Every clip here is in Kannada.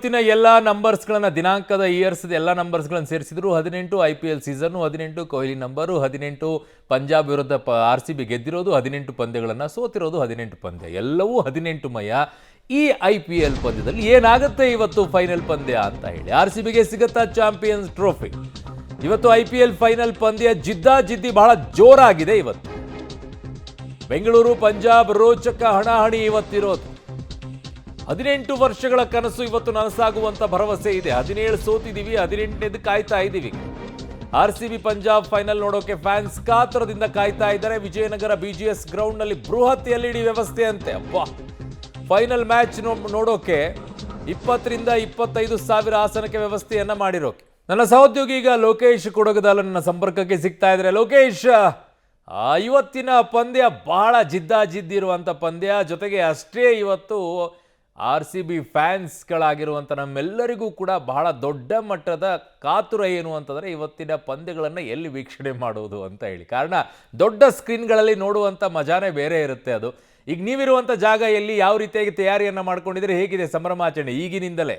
ಇವತ್ತಿನ ಎಲ್ಲ ನಂಬರ್ಸ್ಗಳನ್ನು ದಿನಾಂಕದ ಇಯರ್ಸ್ ಎಲ್ಲ ನಂಬರ್ಸ್ಗಳನ್ನು ಸೇರಿಸಿದ್ರು 18 IPL season 18 Kohli number 18 Punjab ವಿರುದ್ಧ RCB ಗೆದ್ದಿರೋದು 18 ಪಂದ್ಯಗಳನ್ನು ಸೋತಿರೋದು 18 ಪಂದ್ಯ ಎಲ್ಲವೂ 18 ಮಯ ಈ IPL ಪಂದ್ಯದಲ್ಲಿ ಏನಾಗುತ್ತೆ ಇವತ್ತು ಫೈನಲ್ ಪಂದ್ಯ ಅಂತ ಹೇಳಿ RCBಗೆ ಸಿಗುತ್ತಾ ಚಾಂಪಿಯನ್ಸ್ ಟ್ರೋಫಿ ಇವತ್ತು IPL ಫೈನಲ್ ಪಂದ್ಯ ಜಿದ್ದಾಜಿದ್ದಿ ಬಹಳ ಜೋರಾಗಿದೆ ಇವತ್ತು ಬೆಂಗಳೂರು ಪಂಜಾಬ್ ರೋಚಕ ಹಣಾಹಣಿ ಇವತ್ತಿರೋದು 18 ವರ್ಷಗಳ ಕನಸು ಇವತ್ತು ನನಸಾಗುವಂತ ಭರವಸೆ ಇದೆ 17 ಸೋತಿದ್ದೀವಿ 18ನೇದು ಕಾಯ್ತಾ ಇದ್ದೀವಿ RCB ಪಂಜಾಬ್ ಫೈನಲ್ ನೋಡೋಕೆ ಫ್ಯಾನ್ಸ್ ಕಾತರದಿಂದ ಕಾಯ್ತಾ ಇದ್ದಾರೆ ವಿಜಯನಗರ BGS ಗ್ರೌಂಡ್ ನಲ್ಲಿ ಬೃಹತ್ LED ವ್ಯವಸ್ಥೆ ಅಂತೆ ಅಬ್ಬಾ ಫೈನಲ್ ಮ್ಯಾಚ್ ನೋಡೋಕೆ 20 ರಿಂದ 25 ಸಾವಿರ ಆಸನಕ್ಕೆ ವ್ಯವಸ್ಥೆಯನ್ನ ಮಾಡಿರೋಕೆ ನನ್ನ ಸಹೋದ್ಯೋಗಿ ಈಗ ಲೋಕೇಶ್ ಕೊಡಗದಾಲ ನನ್ನ ಸಂಪರ್ಕಕ್ಕೆ ಸಿಗ್ತಾ ಇದ್ದಾರೆ ಲೋಕೇಶ್ ಇವತ್ತಿನ ಪಂದ್ಯ ಬಹಳ ಜಿದ್ದಾಜಿದ್ದಿರುವಂತ ಪಂದ್ಯ ಜೊತೆಗೆ ಅಷ್ಟೇ ಇವತ್ತು RCB ಫ್ಯಾನ್ಸ್ಗಳಾಗಿರುವಂಥ ನಮ್ಮೆಲ್ಲರಿಗೂ ಕೂಡ ಬಹಳ ದೊಡ್ಡ ಮಟ್ಟದ ಕಾತುರ ಏನು ಅಂತಂದರೆ ಇವತ್ತಿನ ಪಂದ್ಯಗಳನ್ನು ಎಲ್ಲಿ ವೀಕ್ಷಣೆ ಮಾಡೋದು ಅಂತ ಹೇಳಿ ಕಾರಣ ದೊಡ್ಡ ಸ್ಕ್ರೀನ್ಗಳಲ್ಲಿ ನೋಡುವಂಥ ಮಜಾನೇ ಬೇರೆ ಇರುತ್ತೆ ಅದು ಈಗ ನೀವಿರುವಂಥ ಜಾಗ ಎಲ್ಲಿ ಯಾವ ರೀತಿಯಾಗಿ ತಯಾರಿಯನ್ನು ಮಾಡ್ಕೊಂಡಿದ್ರೆ ಹೇಗಿದೆ ಸಂಭ್ರಮಾಚರಣೆ ಈಗಿನಿಂದಲೇ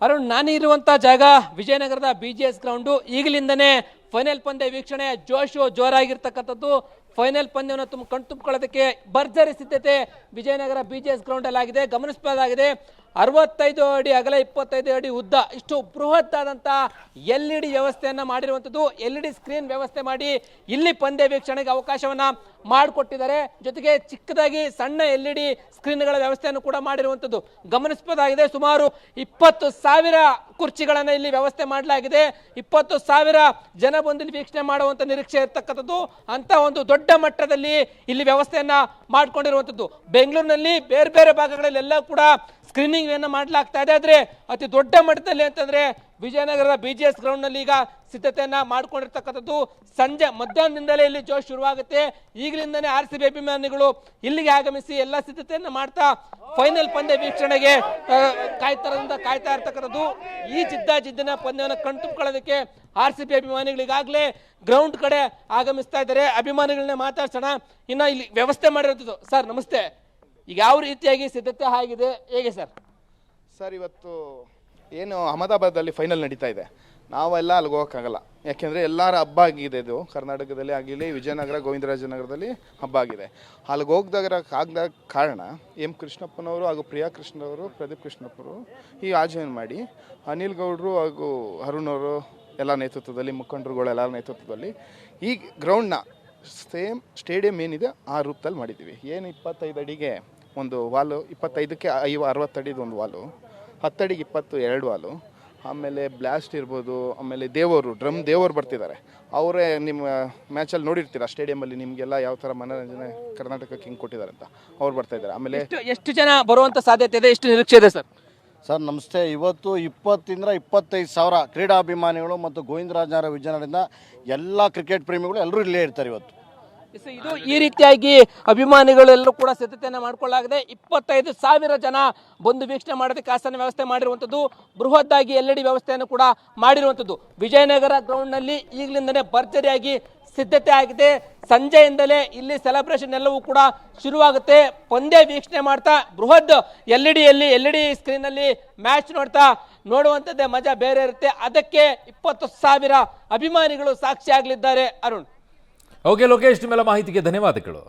ಅರುಣ್ ನಾನು ಇರುವಂಥ ಜಾಗ ವಿಜಯನಗರದ BGS ಗ್ರೌಂಡು ಈಗಲಿಂದನೇ ಫೈನಲ್ ಪಂದ್ಯ ವೀಕ್ಷಣೆ ಜೋರಾಗಿರ್ತಕ್ಕಂಥದ್ದು ಫೈನಲ್ ಪಂದ್ಯವನ್ನು ಕಣ್ತುಂಬಿಕೊಳ್ಳೋದಕ್ಕೆ ಭರ್ಜರಿ ಸಿದ್ಧತೆ ವಿಜಯನಗರ BGS ಗ್ರೌಂಡಲ್ಲಿ ಆಗಿದೆ ಗಮನಿಸಬಹುದಾಗಿದೆ 65 ಅಡಿ ಅಗಲ 25 ಅಡಿ ಉದ್ದ ಇಷ್ಟು ಬೃಹತ್ ಆದಂಥ LED ವ್ಯವಸ್ಥೆಯನ್ನು ಮಾಡಿರುವಂಥದ್ದು LED ಸ್ಕ್ರೀನ್ ವ್ಯವಸ್ಥೆ ಮಾಡಿ ಇಲ್ಲಿ ಪಂದ್ಯ ವೀಕ್ಷಣೆಗೆ ಅವಕಾಶವನ್ನು ಮಾಡಿಕೊಟ್ಟಿದ್ದಾರೆ ಜೊತೆಗೆ ಚಿಕ್ಕದಾಗಿ ಸಣ್ಣ LED ಸ್ಕ್ರೀನ್ಗಳ ವ್ಯವಸ್ಥೆಯನ್ನು ಕೂಡ ಮಾಡಿರುವಂಥದ್ದು ಗಮನಿಸಬಹುದಾಗಿದೆ ಸುಮಾರು 20,000 ಕುರ್ಚಿಗಳನ್ನು ಇಲ್ಲಿ ವ್ಯವಸ್ಥೆ ಮಾಡಲಾಗಿದೆ 20,000 ಜನ ಬಂದು ವೀಕ್ಷಣೆ ಮಾಡುವಂಥ ನಿರೀಕ್ಷೆ ಇರ್ತಕ್ಕಂಥದ್ದು ಅಂತ ಒಂದು ದೊಡ್ಡ ಮಟ್ಟದಲ್ಲಿ ಇಲ್ಲಿ ವ್ಯವಸ್ಥೆಯನ್ನ ಮಾಡಿಕೊಂಡಿರುವಂಥದ್ದು ಬೆಂಗಳೂರಿನಲ್ಲಿ ಬೇರೆ ಬೇರೆ ಭಾಗಗಳಲ್ಲಿ ಎಲ್ಲ ಕೂಡ ಸ್ಕ್ರೀನಿಂಗ್ ಅನ್ನು ಮಾಡಲಾಗ್ತಾ ಇದೆ ಆದರೆ ಅತಿ ದೊಡ್ಡ ಮಟ್ಟದಲ್ಲಿ ಅಂತಂದ್ರೆ ವಿಜಯನಗರದ BGS ಗ್ರೌಂಡ್ ನಲ್ಲಿ ಈಗ ಸಿದ್ಧತೆಯನ್ನ ಮಾಡ್ಕೊಂಡಿರ್ತಕ್ಕಂಥದ್ದು ಸಂಜೆ ಮಧ್ಯಾಹ್ನದಿಂದಲೇ ಇಲ್ಲಿ ಜೋಶ್ ಶುರುವಾಗುತ್ತೆ ಈಗಲಿಂದನೇ RCB ಅಭಿಮಾನಿಗಳು ಇಲ್ಲಿಗೆ ಆಗಮಿಸಿ ಎಲ್ಲ ಸಿದ್ಧತೆಯನ್ನ ಮಾಡ್ತಾ ಫೈನಲ್ ಪಂದ್ಯ ವೀಕ್ಷಣೆಗೆ ಕಾಯ್ತಾ ಇರ್ತಕ್ಕಂಥದ್ದು ಈ ಜಿದ್ದಿನ ಪಂದ್ಯವನ್ನು ಕಣ್ತುಂಬಿಕೊಳ್ಳೋದಕ್ಕೆ RCB ಅಭಿಮಾನಿಗಳು ಈಗಾಗಲೇ ಗ್ರೌಂಡ್ ಕಡೆ ಆಗಮಿಸ್ತಾ ಇದ್ದಾರೆ ಅಭಿಮಾನಿಗಳನ್ನ ಮಾತಾಡ್ಸೋಣ ಇನ್ನು ಇಲ್ಲಿ ವ್ಯವಸ್ಥೆ ಮಾಡಿರೋದು ಸರ್ ನಮಸ್ತೆ ಈಗ ಯಾವ ರೀತಿಯಾಗಿ ಸಿದ್ಧತೆ ಆಗಿದೆ ಹೇಗೆ ಸರ್ ಇವತ್ತು ಏನು ಅಹಮದಾಬಾದಲ್ಲಿ ಫೈನಲ್ ನಡೀತಾ ಇದೆ ನಾವೆಲ್ಲ ಅಲ್ಲಿಗೆ ಹೋಗೋಕ್ಕಾಗಲ್ಲ ಯಾಕೆಂದರೆ ಎಲ್ಲರ ಹಬ್ಬ ಆಗಿದೆ ಇದು ಕರ್ನಾಟಕದಲ್ಲಿ ಆಗಿರಲಿ ವಿಜಯನಗರ ಗೋವಿಂದರಾಜನಗರದಲ್ಲಿ ಹಬ್ಬ ಆಗಿದೆ ಅಲ್ಲಿಗೆ ಹೋಗ್ದಾಗದ ಕಾರಣ ಕೃಷ್ಣಪ್ಪನವರು ಹಾಗೂ ಪ್ರಿಯಾ ಕೃಷ್ಣವರು ಪ್ರದೀಪ್ ಕೃಷ್ಣಪ್ಪರು ಈ ಆಯೋಜನೆ ಮಾಡಿ ಅನಿಲ್ ಗೌಡರು ಹಾಗೂ ಅರುಣ್ ಅವರು ಎಲ್ಲ ನೇತೃತ್ವದಲ್ಲಿ ಮುಖಂಡರುಗಳೆಲ್ಲ ನೇತೃತ್ವದಲ್ಲಿ ಈ ಗ್ರೌಂಡ್ನ ಸೇಮ್ ಸ್ಟೇಡಿಯಂ ಏನಿದೆ ಆ ರೂಪದಲ್ಲಿ ಮಾಡಿದ್ದೀವಿ ಏನು 25 ಅಡಿಗೆ ಒಂದು ವಾಲು 25ಕ್ಕೆ 60 ಅಡಿದು ಒಂದು ವಾಲು 10 ಅಡಿಗೆ 22 ವಾಲು ಆಮೇಲೆ ಬ್ಲಾಸ್ಟ್ ಇರ್ಬೋದು ಆಮೇಲೆ ಡ್ರಮ್ ದೇವರು ಬರ್ತಿದ್ದಾರೆ ಅವರೇ ನಿಮ್ಮ ಮ್ಯಾಚಲ್ಲಿ ನೋಡಿರ್ತೀರ ಸ್ಟೇಡಿಯಮಲ್ಲಿ ನಿಮಗೆಲ್ಲ ಯಾವ ಥರ ಮನೋರಂಜನೆ ಕರ್ನಾಟಕಕ್ಕೆ ಹಿಂಗೆ ಕೊಟ್ಟಿದ್ದಾರೆ ಅಂತ ಅವ್ರು ಬರ್ತಾ ಇದ್ದಾರೆ ಆಮೇಲೆ ಎಷ್ಟು ಜನ ಬರುವಂಥ ಸಾಧ್ಯತೆ ಇದೆ ಎಷ್ಟು ನಿರೀಕ್ಷೆ ಇದೆ ಸರ್ ನಮಸ್ತೆ ಇವತ್ತು 20 ರಿಂದ 25 ಸಾವಿರ ಕ್ರೀಡಾಭಿಮಾನಿಗಳು ಮತ್ತು ಗೋವಿಂದರಾಜನಗರ ವಿಜಯನಗರದಿಂದ ಎಲ್ಲ ಕ್ರಿಕೆಟ್ ಪ್ರೇಮಿಗಳು ಎಲ್ಲರೂ ಇಲ್ಲೇ ಇರ್ತಾರೆ ಇವತ್ತು ಇದು ಈ ರೀತಿಯಾಗಿ ಅಭಿಮಾನಿಗಳೆಲ್ಲರೂ ಕೂಡ ಸಿದ್ಧತೆಯನ್ನು ಮಾಡಿಕೊಳ್ಳಲಾಗಿದೆ 25,000 ಜನ ಬಂದು ವೀಕ್ಷಣೆ ಮಾಡೋದಕ್ಕೆ ಆಸನ ವ್ಯವಸ್ಥೆ ಮಾಡಿರುವಂಥದ್ದು ಬೃಹತ್ತಾಗಿ LED ವ್ಯವಸ್ಥೆಯನ್ನು ಕೂಡ ಮಾಡಿರುವಂಥದ್ದು ವಿಜಯನಗರ ಗ್ರೌಂಡ್ನಲ್ಲಿ ಈಗಲಿಂದಲೇ ಭರ್ಜರಿಯಾಗಿ ಸಿದ್ಧತೆ ಆಗಿದೆ ಸಂಜೆಯಿಂದಲೇ ಇಲ್ಲಿ ಸೆಲೆಬ್ರೇಷನ್ ಎಲ್ಲವೂ ಕೂಡ ಶುರುವಾಗುತ್ತೆ ಪಂದ್ಯ ವೀಕ್ಷಣೆ ಮಾಡ್ತಾ ಬೃಹತ್ LED ಸ್ಕ್ರೀನಲ್ಲಿ ಮ್ಯಾಚ್ ನೋಡುವಂಥದ್ದೇ ಮಜಾ ಬೇರೆ ಇರುತ್ತೆ ಅದಕ್ಕೆ 20,000 ಅಭಿಮಾನಿಗಳು ಸಾಕ್ಷಿಯಾಗಲಿದ್ದಾರೆ ಅರುಣ್ ಓಕೆ ಲೋಕೇಶ್ ನಿಮ್ಮೆಲ್ಲ ಮಾಹಿತಿಗೆ ಧನ್ಯವಾದಗಳು